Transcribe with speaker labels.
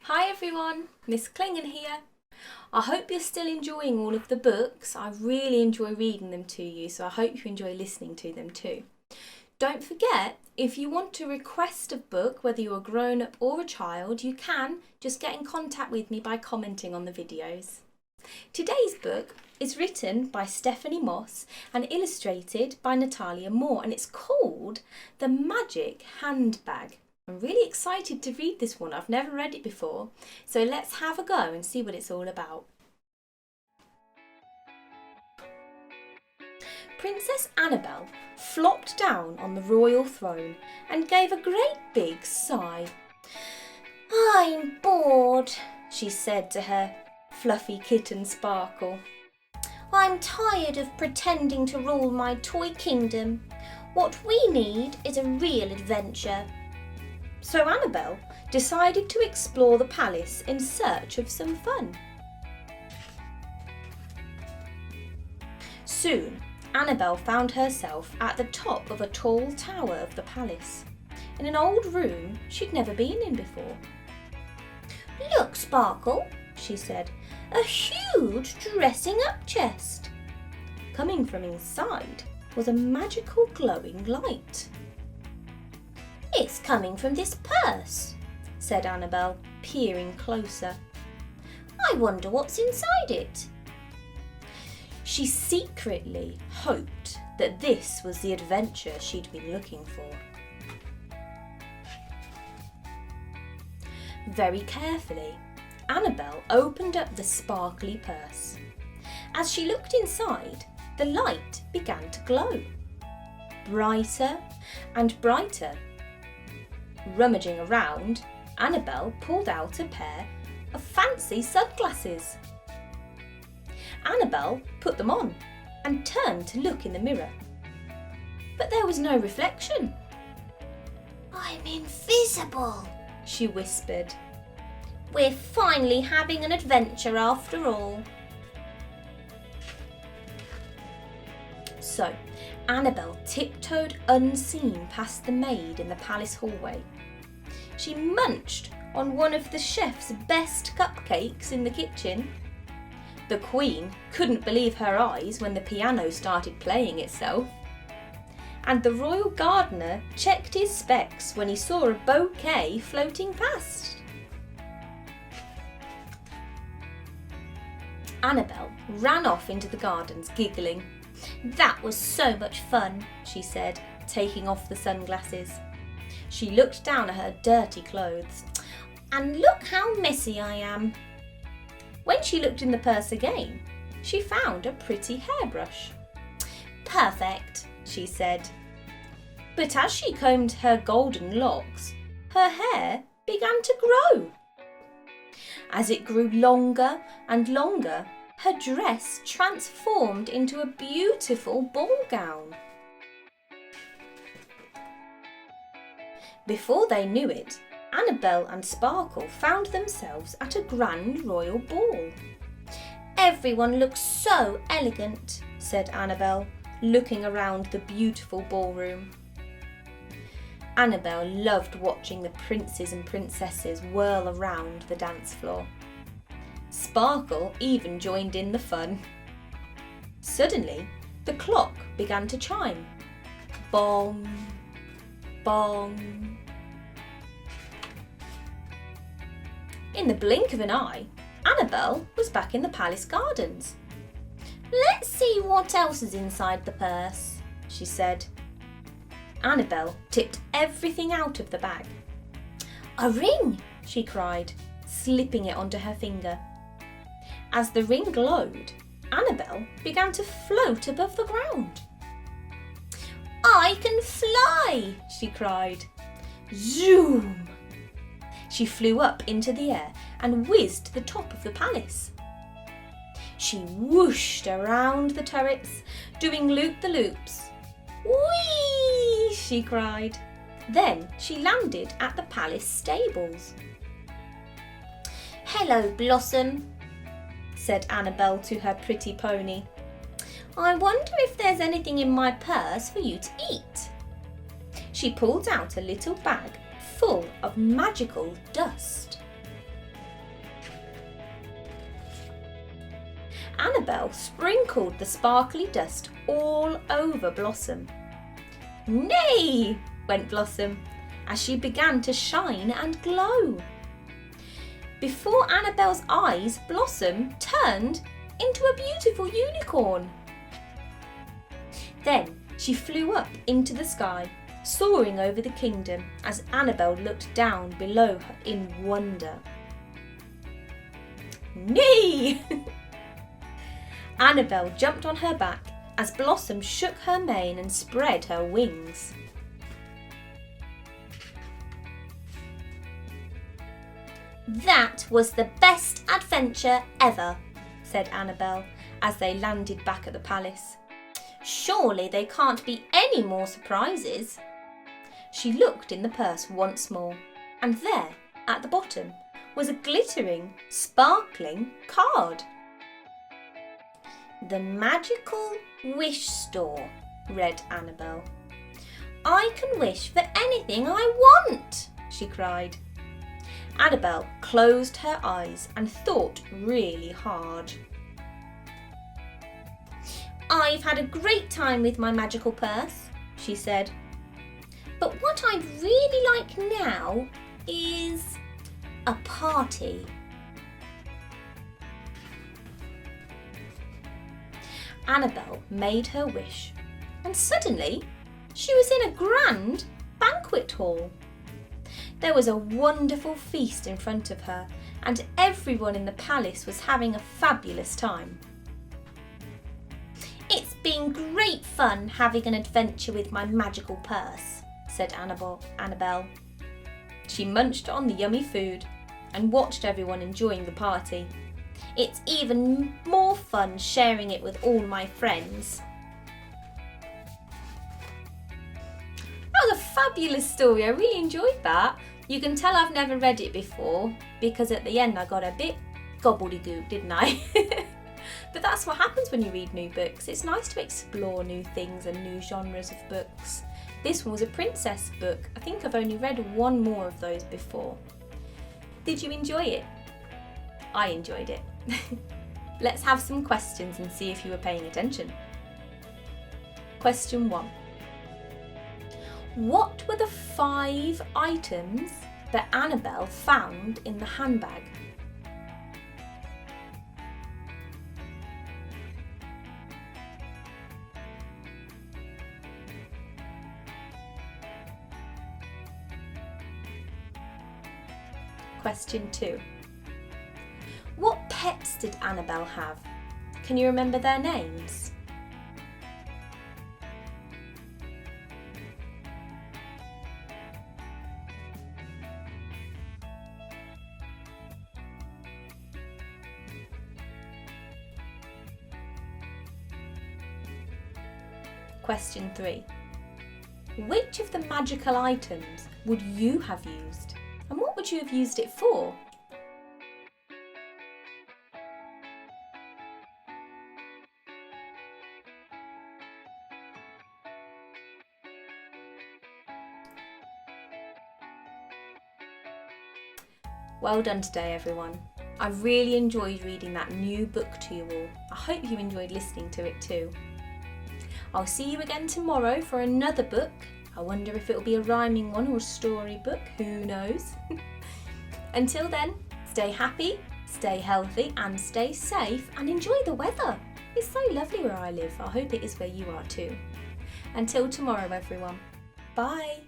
Speaker 1: Hi everyone, Miss Clingan here. I hope you're still enjoying all of the books. I really enjoy reading them to you, so I hope you enjoy listening to them too. Don't forget, if you want to request a book, whether you're a grown-up or a child, you can just get in contact with me by commenting on the videos. Today's book is written by Stephanie Moss and illustrated by Natalia Moore, and it's called The Magic Handbag. I'm really excited to read this one. I've never read it before, so let's have a go and see what it's all about. Princess Annabelle flopped down on the royal throne and gave a great big sigh. "I'm bored," she said to her fluffy kitten Sparkle. "I'm tired of pretending to rule my toy kingdom. What we need is a real adventure." So Annabelle decided to explore the palace in search of some fun. Soon, Annabelle found herself at the top of a tall tower of the palace, in an old room she'd never been in before. "Look, Sparkle," she said, "a huge dressing-up chest." Coming from inside was a magical glowing light. "It's coming from this purse," said Annabelle, peering closer. "I wonder what's inside it." She secretly hoped that this was the adventure she'd been looking for. Very carefully, Annabelle opened up the sparkly purse. As she looked inside, the light began to glow, brighter and brighter. Rummaging around, Annabelle pulled out a pair of fancy sunglasses. Annabelle put them on and turned to look in the mirror. But there was no reflection. "I'm invisible," she whispered. "We're finally having an adventure after all." So, Annabelle tiptoed unseen past the maid in the palace hallway. She munched on one of the chef's best cupcakes in the kitchen. The Queen couldn't believe her eyes when the piano started playing itself. And the royal gardener checked his specs when he saw a bouquet floating past. Annabelle ran off into the gardens, giggling. "That was so much fun," she said, taking off the sunglasses. She looked down at her dirty clothes. "And look how messy I am." When she looked in the purse again, she found a pretty hairbrush. "Perfect," she said. But as she combed her golden locks, her hair began to grow. As it grew longer and longer, her dress transformed into a beautiful ball gown. Before they knew it, Annabelle and Sparkle found themselves at a grand royal ball. "Everyone looks so elegant," said Annabelle, looking around the beautiful ballroom. Annabelle loved watching the princes and princesses whirl around the dance floor. Sparkle even joined in the fun. Suddenly, the clock began to chime. Bong, bong. In the blink of an eye, Annabelle was back in the palace gardens. "Let's see what else is inside the purse," she said. Annabelle tipped everything out of the bag. "A ring!" she cried, slipping it onto her finger. As the ring glowed, Annabelle began to float above the ground. "I can fly!" she cried. Zoom! She flew up into the air and whizzed to the top of the palace. She whooshed around the turrets, doing loop-the-loops. "Whee!" she cried. Then she landed at the palace stables. "Hello, Blossom," said Annabelle to her pretty pony. I wonder if there's anything in my purse for you to eat. She pulled out a little bag full of magical dust. Annabelle sprinkled the sparkly dust all over Blossom. "Nay!" went Blossom, as she began to shine and glow. Before Annabelle's eyes, Blossom turned into a beautiful unicorn. Then she flew up into the sky, soaring over the kingdom as Annabelle looked down below her in wonder. "Nee!" Annabelle jumped on her back as Blossom shook her mane and spread her wings. "That was the best adventure ever," said Annabelle as they landed back at the palace. "Surely there can't be any more surprises." She looked in the purse once more, and there, at the bottom, was a glittering, sparkling card. "The Magical Wish Store," read Annabelle. "I can wish for anything I want," she cried. Annabelle closed her eyes and thought really hard. "I've had a great time with my magical purse," she said. "But what I'd really like now is a party." Annabelle made her wish, and suddenly she was in a grand banquet hall. There was a wonderful feast in front of her, and everyone in the palace was having a fabulous time. "It's been great fun having an adventure with my magical purse," said Annabelle. She munched on the yummy food and watched everyone enjoying the party. "It's even more fun sharing it with all my friends." That was a fabulous story. I really enjoyed that. You can tell I've never read it before because at the end I got a bit gobbledygook, didn't I? But that's what happens when you read new books. It's nice to explore new things and new genres of books. This one was a princess book. I think I've only read one more of those before. Did you enjoy it? I enjoyed it. Let's have some questions and see if you were paying attention. Question 1. What were the 5 items that Annabelle found in the handbag? Question 2. What pets did Annabelle have? Can you remember their names? Question 3. Which of the magical items would you have used? And what would you have used it for? Well done today, everyone. I really enjoyed reading that new book to you all. I hope you enjoyed listening to it too. I'll see you again tomorrow for another book. I wonder if it'll be a rhyming one or a story book, who knows? Until then, stay happy, stay healthy and stay safe and enjoy the weather. It's so lovely where I live. I hope it is where you are too. Until tomorrow, everyone. Bye.